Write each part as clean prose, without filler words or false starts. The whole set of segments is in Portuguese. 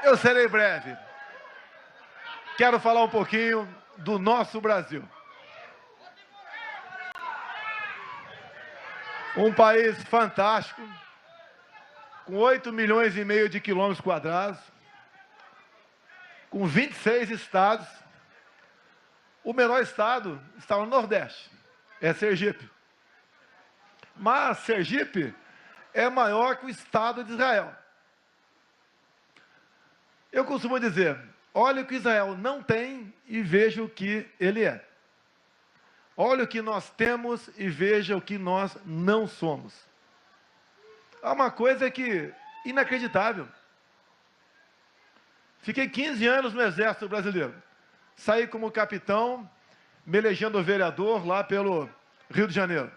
Eu serei breve. Quero falar um pouquinho do nosso Brasil. Um país fantástico, com 8 milhões e meio de quilômetros quadrados, com 26 estados. O menor estado está no Nordeste, é Sergipe. Mas Sergipe é maior que o Estado de Israel. Eu costumo dizer, olha o que Israel não tem e veja o que ele é. Olha o que nós temos e veja o que nós não somos. Há uma coisa que inacreditável. Fiquei 15 anos no Exército Brasileiro. Saí como capitão, me elegendo vereador lá pelo Rio de Janeiro.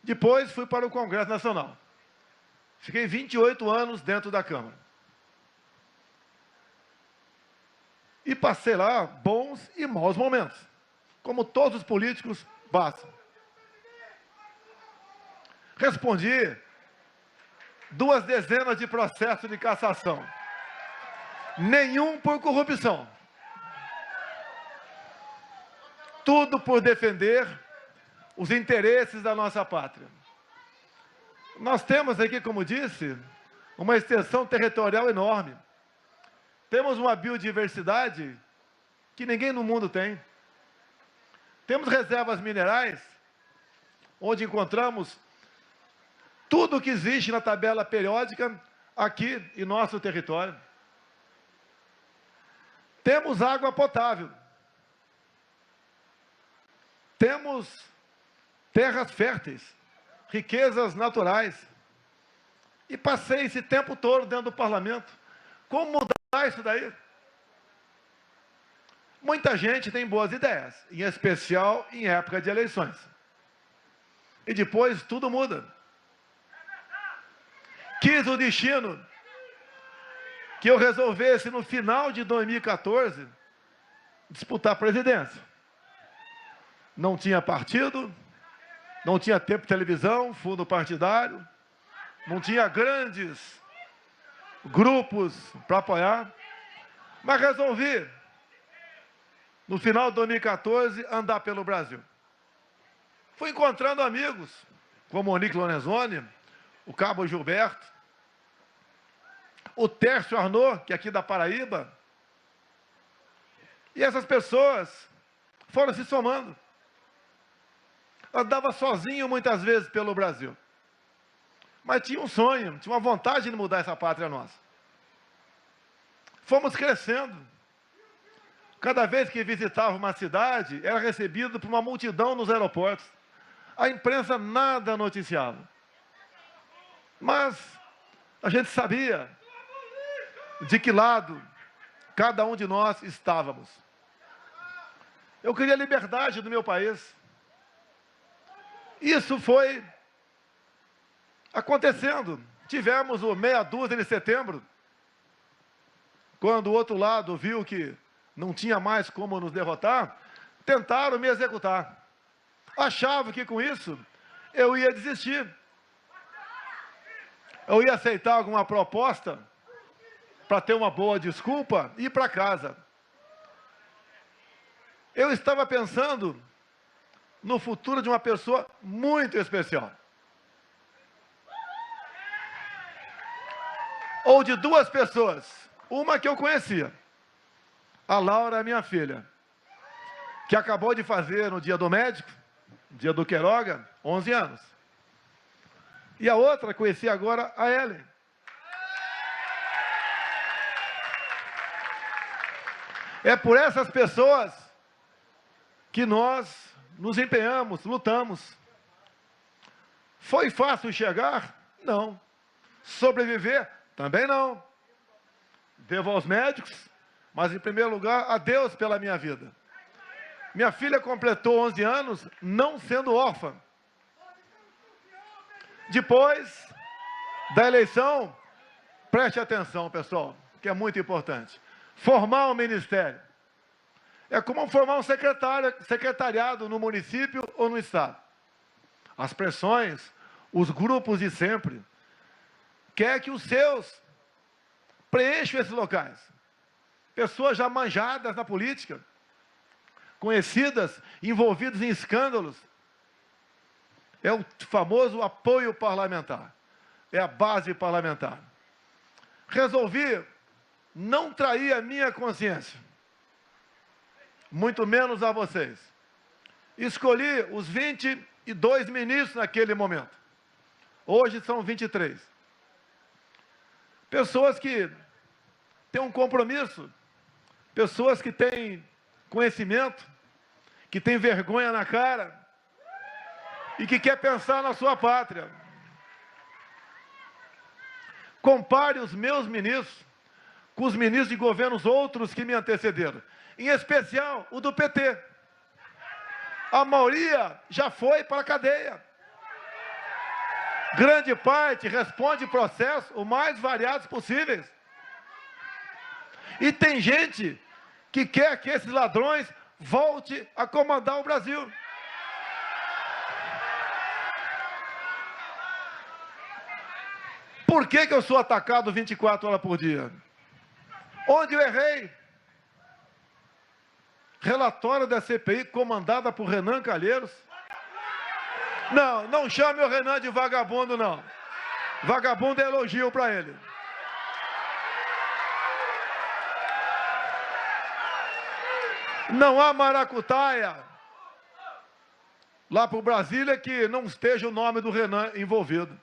Depois fui para o Congresso Nacional. Fiquei 28 anos dentro da Câmara. E passei lá bons e maus momentos, como todos os políticos passam. Respondi 2 dezenas de processos de cassação. Nenhum por corrupção. Tudo por defender os interesses da nossa pátria. Nós temos aqui, como disse, uma extensão territorial enorme. Temos uma biodiversidade que ninguém no mundo tem. Temos reservas minerais, onde encontramos tudo que existe na tabela periódica aqui em nosso território. Temos água potável. Temos terras férteis, riquezas naturais. E passei esse tempo todo dentro do parlamento. Como mudar isso daí? Muita gente tem boas ideias, em especial em época de eleições. E depois tudo muda. Quis o destino que eu resolvesse, no final de 2014, disputar a presidência. Não tinha partido, não tinha tempo de televisão, fundo partidário, não tinha grandes grupos para apoiar, mas resolvi, no final de 2014, andar pelo Brasil. Fui encontrando amigos, como o Monique Lorenzoni, o Cabo Gilberto, o Tércio Arnaud, que é aqui da Paraíba, e essas pessoas foram se somando. Andava sozinho muitas vezes pelo Brasil, mas tinha um sonho, tinha uma vontade de mudar essa pátria nossa. Fomos crescendo. Cada vez que visitava uma cidade, era recebido por uma multidão nos aeroportos. A imprensa nada noticiava. Mas a gente sabia de que lado cada um de nós estávamos. Eu queria a liberdade do meu país. Isso foi acontecendo. Tivemos o meia dúzia de setembro, quando o outro lado viu que não tinha mais como nos derrotar, tentaram me executar. Achavam que com isso eu ia desistir. Eu ia aceitar alguma proposta para ter uma boa desculpa e ir para casa. Eu estava pensando no futuro de uma pessoa muito especial. Ou de 2 pessoas. Uma que eu conhecia, a Laura, minha filha, que acabou de fazer no dia do médico, dia do Queiroga, 11 anos. E a outra, conheci agora, a Ellen. É por essas pessoas que nós nos empenhamos, lutamos. Foi fácil chegar? Não. Sobreviver? Também não. Devo aos médicos, mas em primeiro lugar a Deus pela minha vida. Minha filha completou 11 anos não sendo órfã. Depois da eleição, preste atenção, pessoal, que é muito importante. Formar um ministério é como formar um secretariado no município ou no estado. as pressões, os grupos de sempre. Quer que os seus preencham esses locais. Pessoas já manjadas na política, conhecidas, envolvidas em escândalos. É o famoso apoio parlamentar. É a base parlamentar. Resolvi não trair a minha consciência, muito menos a vocês. Escolhi os 22 ministros naquele momento. Hoje são 23. Pessoas que têm um compromisso, pessoas que têm conhecimento, que têm vergonha na cara e que quer pensar na sua pátria. Compare os meus ministros com os ministros de governos outros que me antecederam, em especial o do PT. A maioria já foi para a cadeia. Grande parte responde processos o mais variados possíveis. E tem gente que quer que esses ladrões voltem a comandar o Brasil. Por que eu sou atacado 24 horas por dia? Onde eu errei? Relatório da CPI comandada por Renan Calheiros. Não, não chame o Renan de vagabundo, não. Vagabundo é elogio para ele. Não há maracutaia lá para o Brasília que não esteja o nome do Renan envolvido.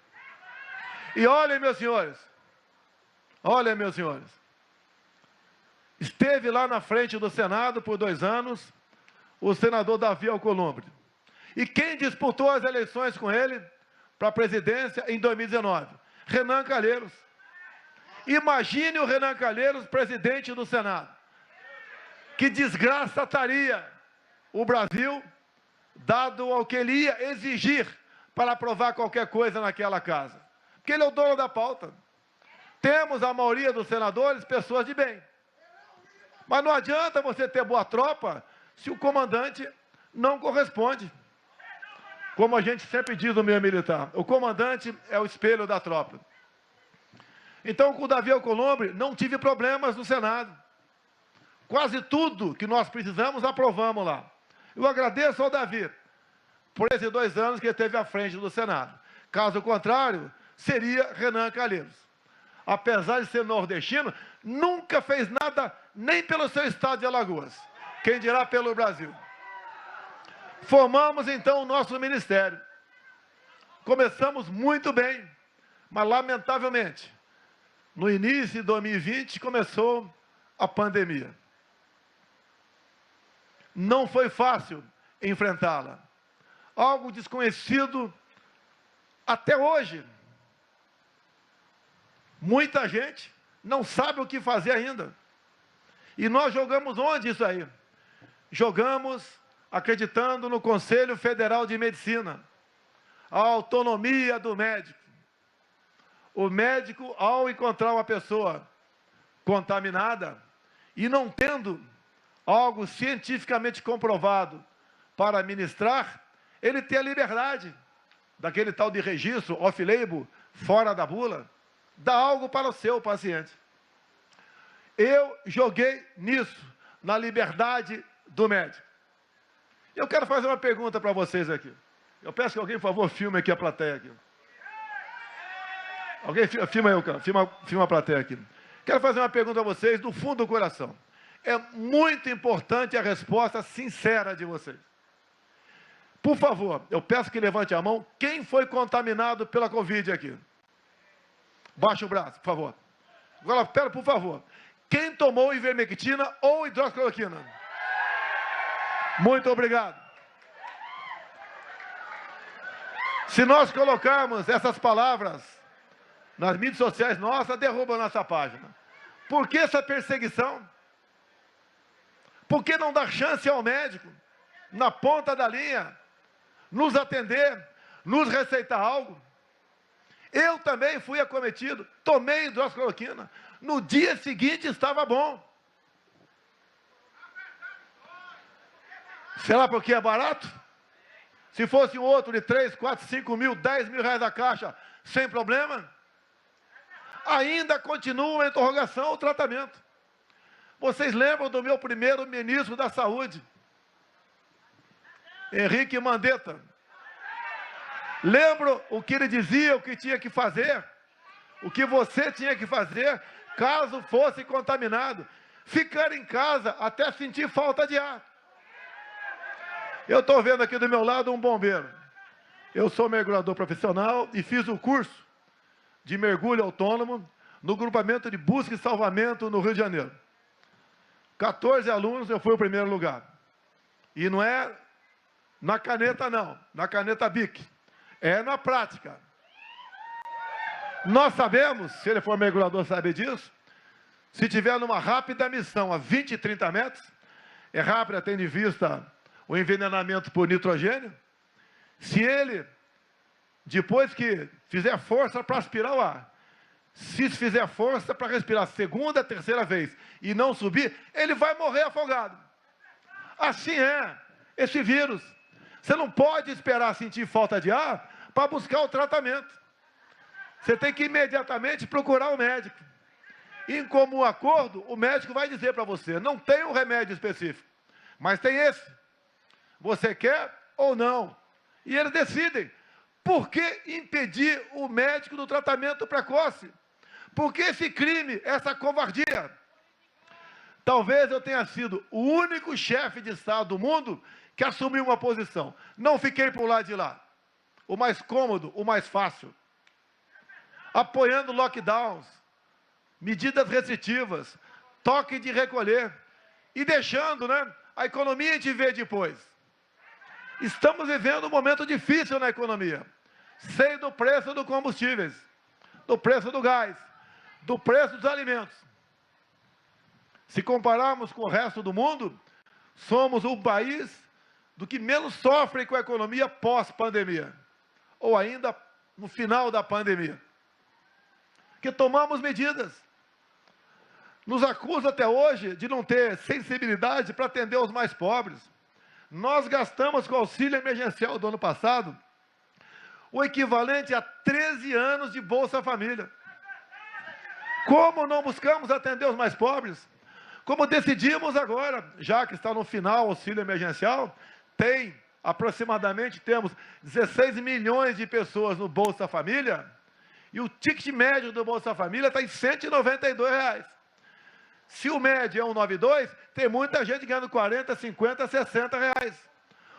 E olhem, meus senhores, esteve lá na frente do Senado por 2 anos o senador Davi Alcolumbre. E quem disputou as eleições com ele para a presidência em 2019? Renan Calheiros. Imagine o Renan Calheiros presidente do Senado. Que desgraça estaria o Brasil, dado ao que ele ia exigir para aprovar qualquer coisa naquela casa. Porque ele é o dono da pauta. Temos a maioria dos senadores pessoas de bem. Mas não adianta você ter boa tropa se o comandante não corresponde. Como a gente sempre diz no meio militar, o comandante é o espelho da tropa. Então, com o Davi Alcolumbre, não tive problemas no Senado. Quase tudo que nós precisamos, aprovamos lá. Eu agradeço ao Davi por esses 2 anos que ele esteve à frente do Senado. Caso contrário, seria Renan Calheiros. Apesar de ser nordestino, nunca fez nada nem pelo seu estado de Alagoas. Quem dirá pelo Brasil. Formamos então o nosso ministério. Começamos muito bem, mas lamentavelmente, no início de 2020 começou a pandemia. Não foi fácil enfrentá-la. Algo desconhecido até hoje. Muita gente não sabe o que fazer ainda. E nós jogamos onde isso aí? Jogamos acreditando no Conselho Federal de Medicina, a autonomia do médico. O médico, ao encontrar uma pessoa contaminada e não tendo algo cientificamente comprovado para administrar, ele tem a liberdade daquele tal de registro off-label, fora da bula, dá algo para o seu paciente. Eu joguei nisso, na liberdade do médico. Eu quero fazer uma pergunta para vocês aqui. Eu peço que alguém, por favor, filme aqui a plateia aqui. Alguém filma eu, cara. Filma a plateia aqui. Quero fazer uma pergunta a vocês do fundo do coração. É muito importante a resposta sincera de vocês. Por favor, eu peço que levante a mão. Quem foi contaminado pela Covid aqui? Baixe o braço, por favor. Agora, pera, por favor. Quem tomou ivermectina ou hidroxicloroquina? Muito obrigado. Se nós colocarmos essas palavras nas mídias sociais nossas, derruba a nossa página. Por que essa perseguição? Por que não dar chance ao médico, na ponta da linha, nos atender, nos receitar algo? Eu também fui acometido, tomei hidroxicloroquina. No dia seguinte estava bom. Será porque é barato? Se fosse um outro de 3, 4, 5 mil, 10 mil reais a caixa, sem problema? Ainda continua a interrogação o tratamento. Vocês lembram do meu primeiro ministro da Saúde, Henrique Mandetta? Lembro o que ele dizia, o que tinha que fazer, o que você tinha que fazer caso fosse contaminado? Ficar em casa até sentir falta de ar. Eu estou vendo aqui do meu lado um bombeiro. Eu sou mergulhador profissional e fiz o curso de mergulho autônomo no grupamento de busca e salvamento no Rio de Janeiro. 14 alunos, eu fui o primeiro lugar. E não é na caneta não, na caneta BIC. É na prática. Nós sabemos, se ele for mergulhador sabe disso, se tiver numa rápida missão a 20, 30 metros, é rápida tendo em vista o envenenamento por nitrogênio, se ele, depois que fizer força para aspirar o ar, se fizer força para respirar segunda, terceira vez e não subir, ele vai morrer afogado. Assim é esse vírus. Você não pode esperar sentir falta de ar para buscar o tratamento. Você tem que imediatamente procurar o médico. Em comum acordo, o médico vai dizer para você, não tem um remédio específico, mas tem esse. Você quer ou não? E eles decidem. Por que impedir o médico do tratamento precoce? Por que esse crime, essa covardia? Talvez eu tenha sido o único chefe de Estado do mundo que assumiu uma posição. Não fiquei por lado de lá. O mais cômodo, o mais fácil. Apoiando lockdowns, medidas restritivas, toque de recolher e deixando, a economia a gente vê depois. Estamos vivendo um momento difícil na economia. Sei do preço dos combustíveis, do preço do gás, do preço dos alimentos. Se compararmos com o resto do mundo, somos o país do que menos sofre com a economia pós-pandemia, ou ainda no final da pandemia. Que tomamos medidas. Nos acusa até hoje de não ter sensibilidade para atender os mais pobres. Nós gastamos com o auxílio emergencial do ano passado o equivalente a 13 anos de Bolsa Família. Como não buscamos atender os mais pobres? Como decidimos agora, já que está no final o auxílio emergencial, temos 16 milhões de pessoas no Bolsa Família, e o ticket médio do Bolsa Família está em R$ 192. Se o médio é 192, tem muita gente ganhando 40, 50, 60 reais.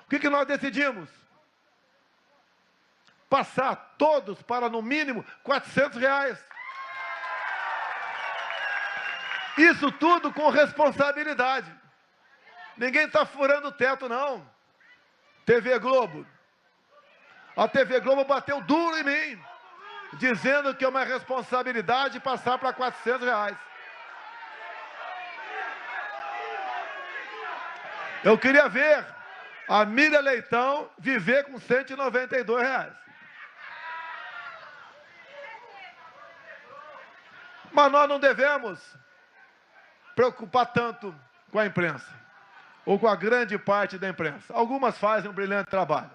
O que nós decidimos? Passar todos para, no mínimo, R$ 400. Isso tudo com responsabilidade. Ninguém está furando o teto, não. TV Globo. A TV Globo bateu duro em mim, dizendo que é uma responsabilidade passar para R$ 400. Eu queria ver a Miriam Leitão viver com R$ 192. Mas nós não devemos preocupar tanto com a imprensa, ou com a grande parte da imprensa. Algumas fazem um brilhante trabalho.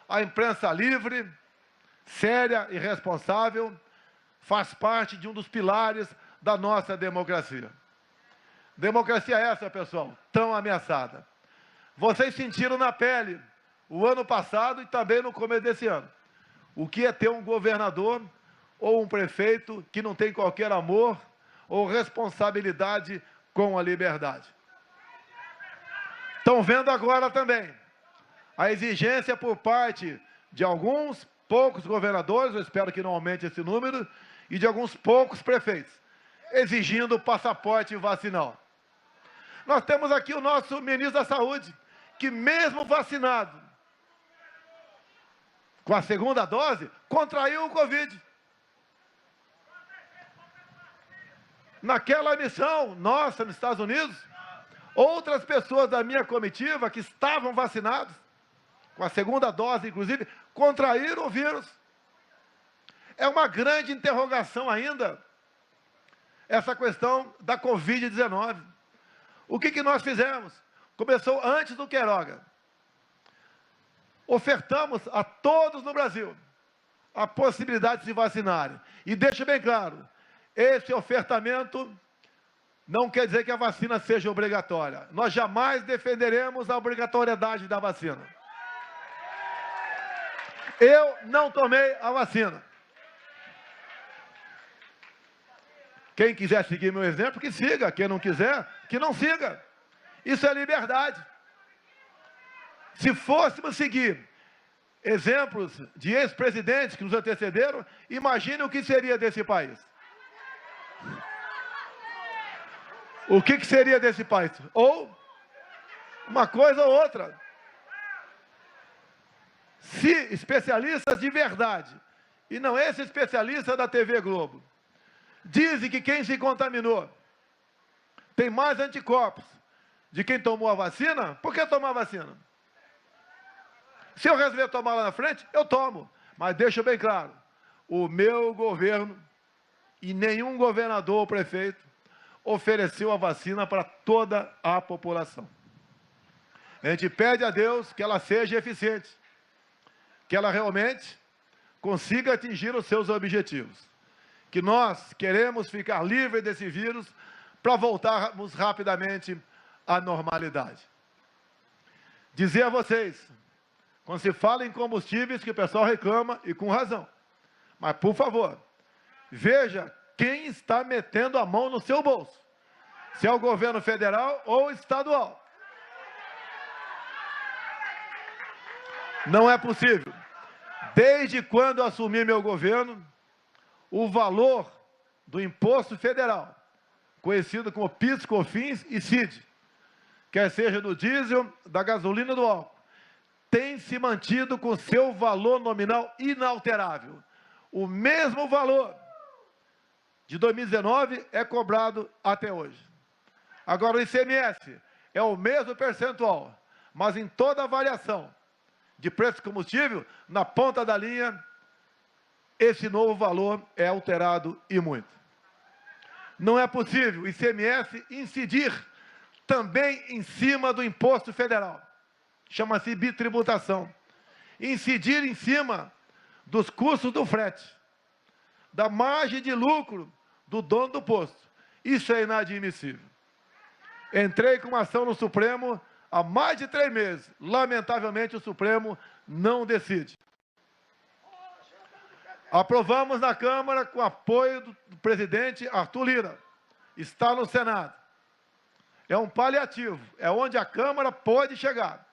A imprensa livre, séria e responsável, faz parte de um dos pilares da nossa democracia. Democracia essa, pessoal, tão ameaçada. Vocês sentiram na pele, o ano passado e também no começo desse ano, o que é ter um governador ou um prefeito que não tem qualquer amor ou responsabilidade com a liberdade. Estão vendo agora também a exigência por parte de alguns poucos governadores, eu espero que não aumente esse número, e de alguns poucos prefeitos, exigindo o passaporte vacinal. Nós temos aqui o nosso ministro da Saúde, que mesmo vacinado com a segunda dose, contraiu o Covid. Naquela missão nossa nos Estados Unidos, outras pessoas da minha comitiva que estavam vacinadas, com a segunda dose inclusive, contraíram o vírus. É uma grande interrogação ainda, essa questão da Covid-19. O que nós fizemos? Começou antes do Queiroga. ofertamos a todos no Brasil a possibilidade de se vacinarem. E deixo bem claro, esse ofertamento não quer dizer que a vacina seja obrigatória. Nós jamais defenderemos a obrigatoriedade da vacina. Eu não tomei a vacina. Quem quiser seguir meu exemplo, que siga. Quem não quiser, que não siga. Isso é liberdade. Se fôssemos seguir exemplos de ex-presidentes que nos antecederam, imagine o que seria desse país. O que seria desse país? Ou uma coisa ou outra. Se especialistas de verdade, e não esse especialista da TV Globo, dizem que quem se contaminou tem mais anticorpos de quem tomou a vacina, por que tomar a vacina? Se eu resolver tomar lá na frente, eu tomo. Mas deixa bem claro, o meu governo e nenhum governador ou prefeito ofereceu a vacina para toda a população. A gente pede a Deus que ela seja eficiente, que ela realmente consiga atingir os seus objetivos. Que nós queremos ficar livres desse vírus para voltarmos rapidamente à normalidade. Dizer a vocês, quando se fala em combustíveis, que o pessoal reclama, e com razão. Mas, por favor, veja quem está metendo a mão no seu bolso. Se é o governo federal ou estadual. Não é possível. Desde quando assumi meu governo, o valor do imposto federal, conhecido como PIS, COFINS e CID, quer seja do diesel, da gasolina ou do álcool, tem se mantido com seu valor nominal inalterável. O mesmo valor de 2019 é cobrado até hoje. Agora o ICMS é o mesmo percentual, mas em toda a variação de preço de combustível, na ponta da linha, esse novo valor é alterado e muito. Não é possível o ICMS incidir também em cima do imposto federal. Chama-se bitributação. Incidir em cima dos custos do frete, da margem de lucro do dono do posto. Isso é inadmissível. Entrei com uma ação no Supremo há mais de 3 meses. Lamentavelmente, o Supremo não decide. Aprovamos na Câmara com apoio do presidente Arthur Lira. Está no Senado. É um paliativo. É onde a Câmara pode chegar.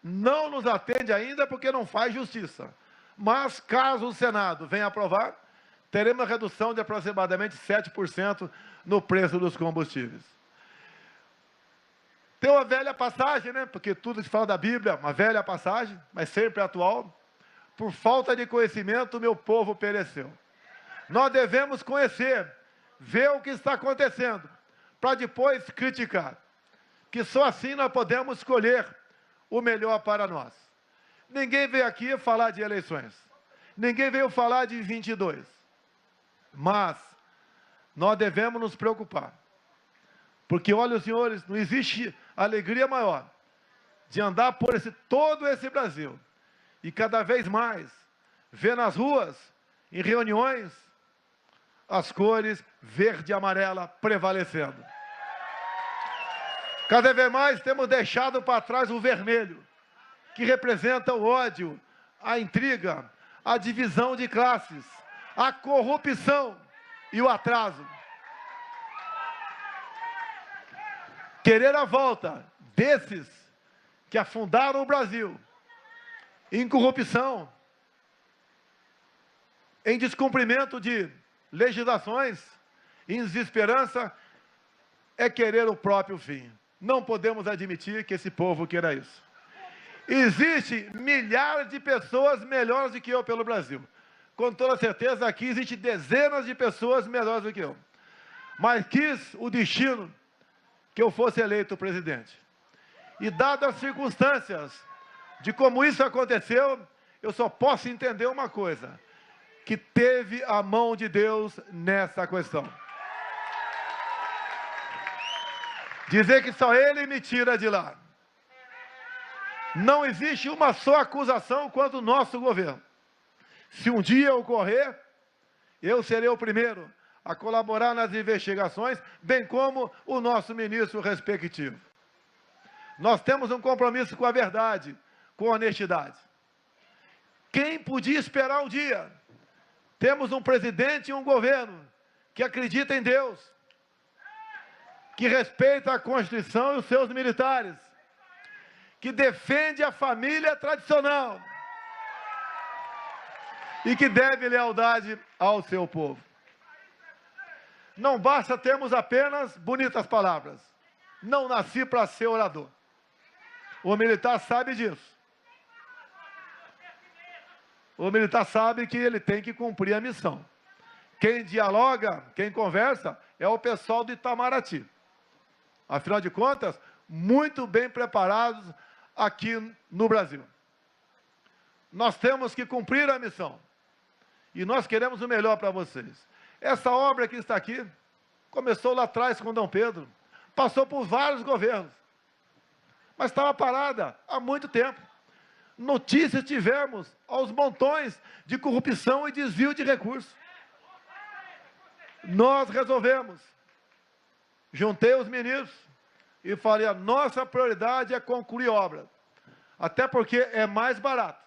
Não nos atende ainda porque não faz justiça. Mas, caso o Senado venha aprovar, teremos uma redução de aproximadamente 7% no preço dos combustíveis. Tem uma velha passagem, né? Porque tudo que fala da Bíblia, uma velha passagem, mas sempre atual. Por falta de conhecimento, meu povo pereceu. Nós devemos conhecer, ver o que está acontecendo, para depois criticar. Que só assim nós podemos escolher o melhor para nós. Ninguém veio aqui falar de eleições. Ninguém veio falar de 22. Mas nós devemos nos preocupar. Porque, olha, senhores, não existe alegria maior de andar por todo esse Brasil e cada vez mais ver nas ruas, em reuniões, as cores verde e amarela prevalecendo. Cada vez mais temos deixado para trás o vermelho, que representa o ódio, a intriga, a divisão de classes, a corrupção e o atraso. Querer a volta desses que afundaram o Brasil em corrupção, em descumprimento de legislações, em desesperança, é querer o próprio fim. Não podemos admitir que esse povo queira isso. Existem milhares de pessoas melhores do que eu pelo Brasil. Com toda certeza, aqui existem dezenas de pessoas melhores do que eu. Mas quis o destino que eu fosse eleito presidente. E dadas as circunstâncias de como isso aconteceu, eu só posso entender uma coisa, que teve a mão de Deus nessa questão. Dizer que só Ele me tira de lá. Não existe uma só acusação contra o nosso governo. Se um dia ocorrer, eu serei o primeiro a colaborar nas investigações, bem como o nosso ministro respectivo. Nós temos um compromisso com a verdade, com a honestidade. Quem podia esperar um dia? Temos um presidente e um governo que acredita em Deus, que respeita a Constituição e os seus militares, que defende a família tradicional e que deve lealdade ao seu povo. Não basta termos apenas bonitas palavras. Não nasci para ser orador. O militar sabe disso. O militar sabe que ele tem que cumprir a missão. Quem dialoga, quem conversa, é o pessoal do Itamaraty. Afinal de contas, muito bem preparados aqui no Brasil. Nós temos que cumprir a missão. E nós queremos o melhor para vocês. Essa obra que está aqui, começou lá atrás com Dom Pedro, passou por vários governos, mas estava parada há muito tempo. Notícias tivemos aos montões de corrupção e desvio de recursos. Nós resolvemos, juntei os ministros e falei, a nossa prioridade é concluir a obra, até porque é mais barato.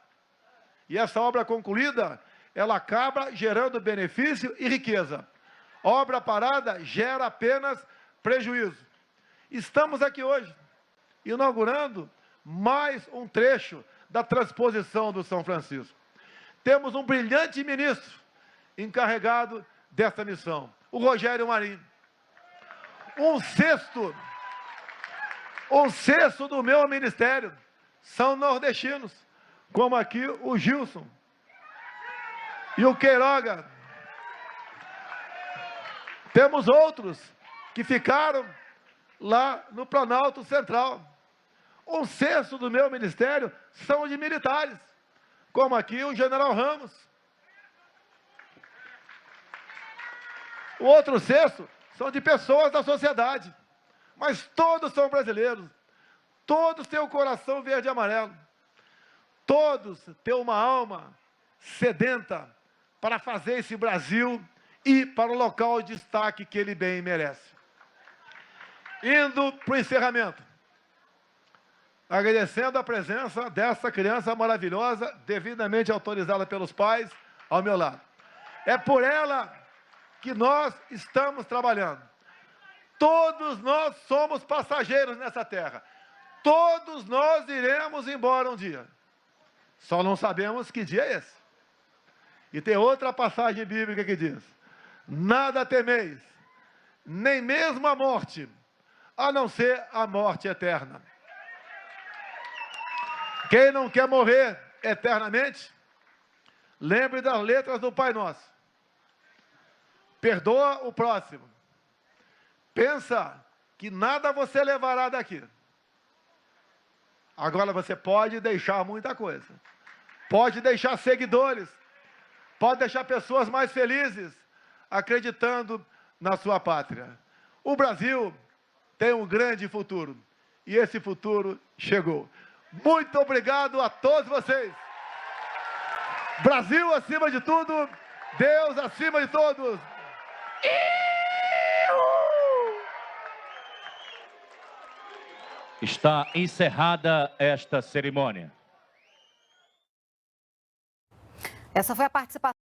E essa obra concluída, ela acaba gerando benefício e riqueza. Obra parada gera apenas prejuízo. Estamos aqui hoje, inaugurando mais um trecho da transposição do São Francisco. Temos um brilhante ministro encarregado dessa missão, o Rogério Marinho. Um sexto do meu ministério são nordestinos, como aqui o Gilson e o Queiroga. Temos outros que ficaram lá no Planalto Central. Um sexto do meu ministério são de militares, como aqui o general Ramos. O outro sexto são de pessoas da sociedade, mas todos são brasileiros, todos têm o coração verde e amarelo, todos têm uma alma sedenta para fazer esse Brasil ir para o local de destaque que ele bem merece. Indo para o encerramento, agradecendo a presença dessa criança maravilhosa, devidamente autorizada pelos pais, ao meu lado. É por ela que nós estamos trabalhando. Todos nós somos passageiros nessa terra. Todos nós iremos embora um dia. Só não sabemos que dia é esse. E tem outra passagem bíblica que diz, nada temeis, nem mesmo a morte, a não ser a morte eterna. Quem não quer morrer eternamente, lembre das letras do Pai Nosso. Perdoa o próximo. Pensa que nada você levará daqui. Agora você pode deixar muita coisa. Pode deixar seguidores. Pode deixar pessoas mais felizes, acreditando na sua pátria. O Brasil tem um grande futuro. E esse futuro chegou. Muito obrigado a todos vocês. Brasil acima de tudo, Deus acima de todos. Está encerrada esta cerimônia. Essa foi a participação